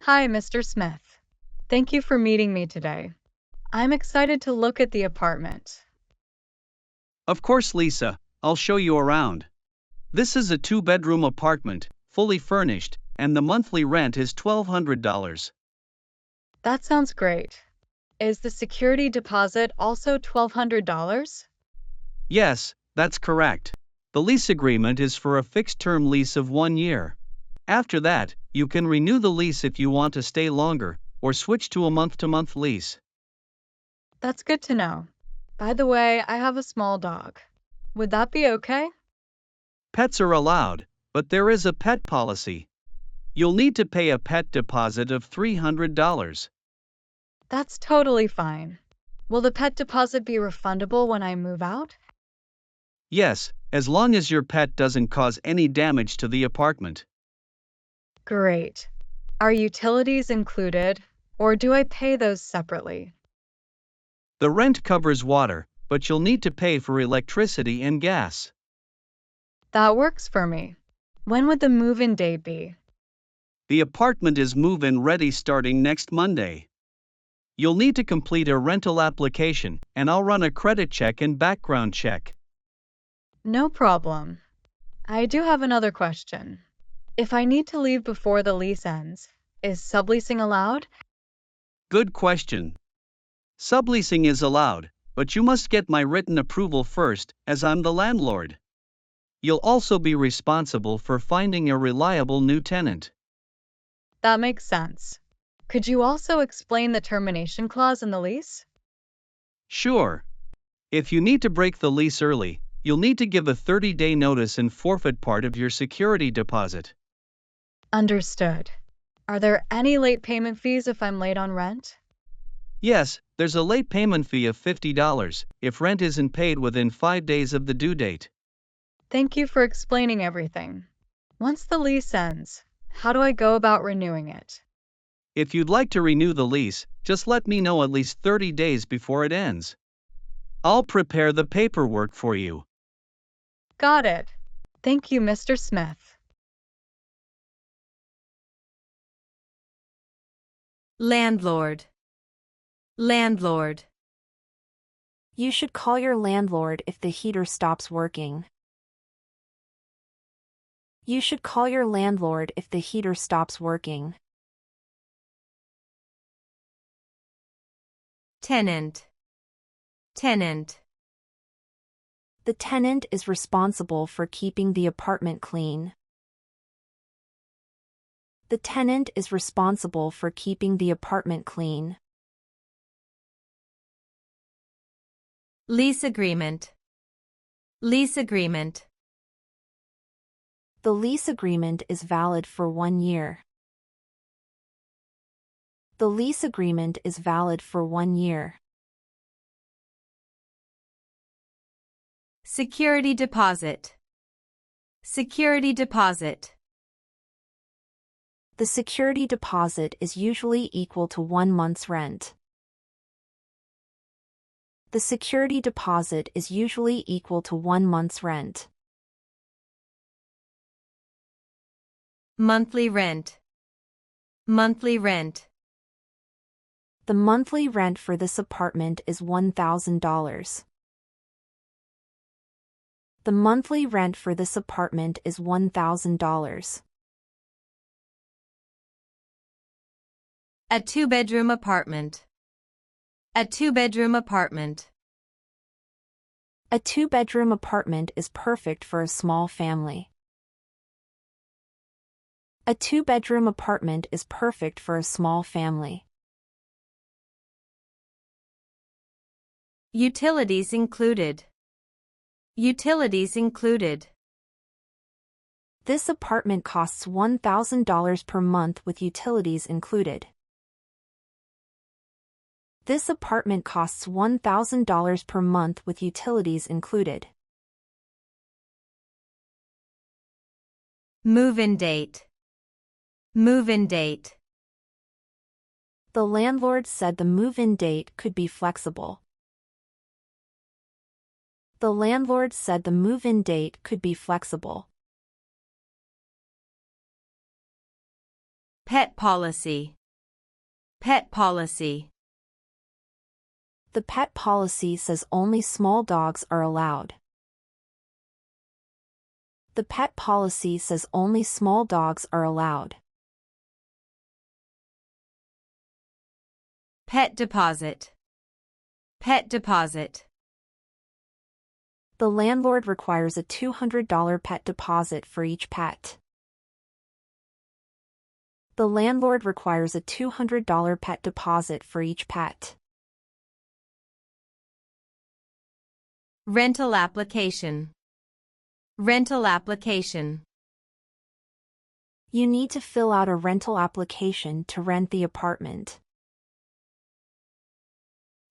Hi, Mr. Smith. Thank you for meeting me today. I'm excited to look at the apartment. Of course, Lisa, I'll show you around. This is a two-bedroom apartment, fully furnished, and the monthly rent is $1,200. That sounds great. Is the security deposit also $1,200? Yes, that's correct. The lease agreement is for a fixed-term lease of 1 year. After that, you can renew the lease if you want to stay longer, or switch to a month-to-month lease. That's good to know. By the way, I have a small dog. Would that be okay? Pets are allowed, but there is a pet policy. You'll need to pay a pet deposit of $300. That's totally fine. Will the pet deposit be refundable when I move out? Yes, as long as your pet doesn't cause any damage to the apartment. Great. Are utilities included, or do I pay those separately? The rent covers water, but you'll need to pay for electricity and gas. That works for me. When would the move-in date be? The apartment is move-in ready starting next Monday. You'll need to complete a rental application, and I'll run a credit check and background check. No problem. I do have another question. If I need to leave before the lease ends, is subleasing allowed? Good question. Subleasing is allowed, but you must get my written approval first, as I'm the landlord. You'll also be responsible for finding a reliable new tenant. That makes sense. Could you also explain the termination clause in the lease? Sure. If you need to break the lease early, you'll need to give a 30-day notice and forfeit part of your security deposit. Understood. Are there any late payment fees if I'm late on rent? Yes, there's a late payment fee of $50 if rent isn't paid within 5 days of the due date. Thank you for explaining everything. Once the lease ends, how do I go about renewing it? If you'd like to renew the lease, just let me know at least 30 days before it ends. I'll prepare the paperwork for you. Got it. Thank you, Mr. Smith. Landlord. Landlord. You should call your landlord if the heater stops working. You should call your landlord if the heater stops working. Tenant. Tenant. The tenant is responsible for keeping the apartment clean. The tenant is responsible for keeping the apartment clean. Lease agreement. Lease agreement. The lease agreement is valid for 1 year. The lease agreement is valid for 1 year. Security deposit. Security deposit. The security deposit is usually equal to 1 month's rent. The security deposit is usually equal to 1 month's rent. Monthly rent. Monthly rent. The monthly rent for this apartment is $1,000. The monthly rent for this apartment is $1,000. A two-bedroom apartment. A two-bedroom apartment. A two-bedroom apartment is perfect for a small family. A two-bedroom apartment is perfect for a small family. Utilities included. Utilities included. This apartment costs $1,000 per month with utilities included. This apartment costs $1,000 per month with utilities included. Move-in date. Move-in date. The landlord said the move-in date could be flexible. The landlord said the move-in date could be flexible. Pet policy. Pet policy. The pet policy says only small dogs are allowed. The pet policy says only small dogs are allowed. Pet deposit. Pet deposit. The landlord requires a $200 pet deposit for each pet. The landlord requires a $200 pet deposit for each pet. Rental application. Rental application. You need to fill out a rental application to rent the apartment.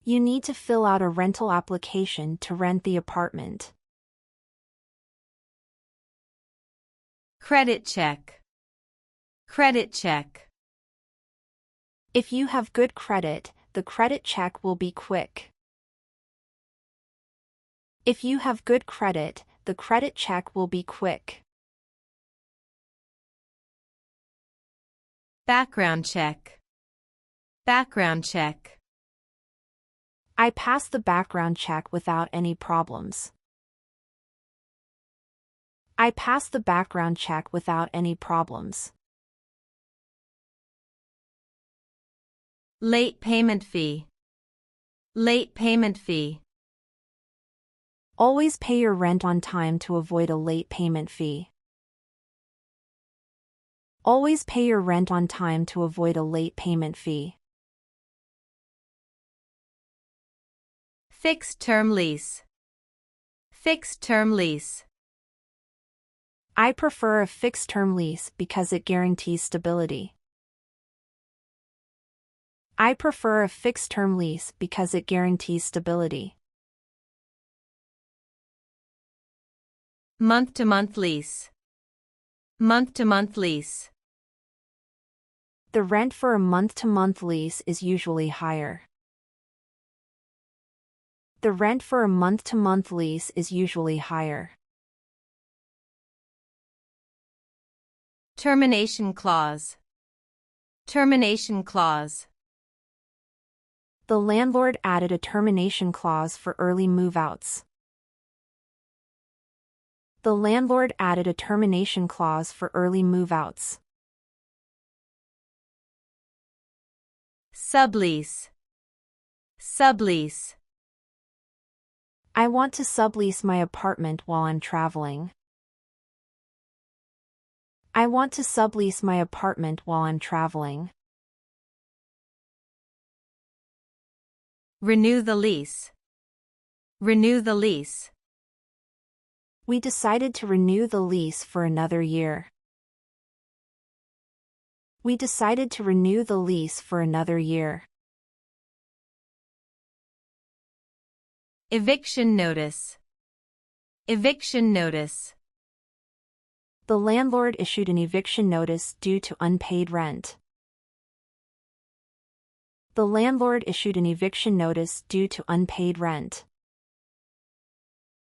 You need to fill out a rental application to rent the apartment. Credit check. Credit check. If you have good credit, the credit check will be quick. If you have good credit, the credit check will be quick. Background check. Background check. I passed the background check without any problems. I passed the background check without any problems. Late payment fee. Late payment fee. Always pay your rent on time to avoid a late payment fee. Always pay your rent on time to avoid a late payment fee. Fixed-term lease. Fixed-term lease. I prefer a fixed-term lease because it guarantees stability. I prefer a fixed-term lease because it guarantees stability. Month-to-month lease. Month-to-month lease. The rent for a month-to-month lease is usually higher. The rent for a month-to-month lease is usually higher. Termination clause. Termination clause. The landlord added a termination clause for early move-outs. The landlord added a termination clause for early move-outs. Sublease. Sublease. I want to sublease my apartment while I'm traveling. I want to sublease my apartment while I'm traveling. Renew the lease. Renew the lease. We decided to renew the lease for another year. We decided to renew the lease for another year. Eviction notice. Eviction notice. The landlord issued an eviction notice due to unpaid rent. The landlord issued an eviction notice due to unpaid rent.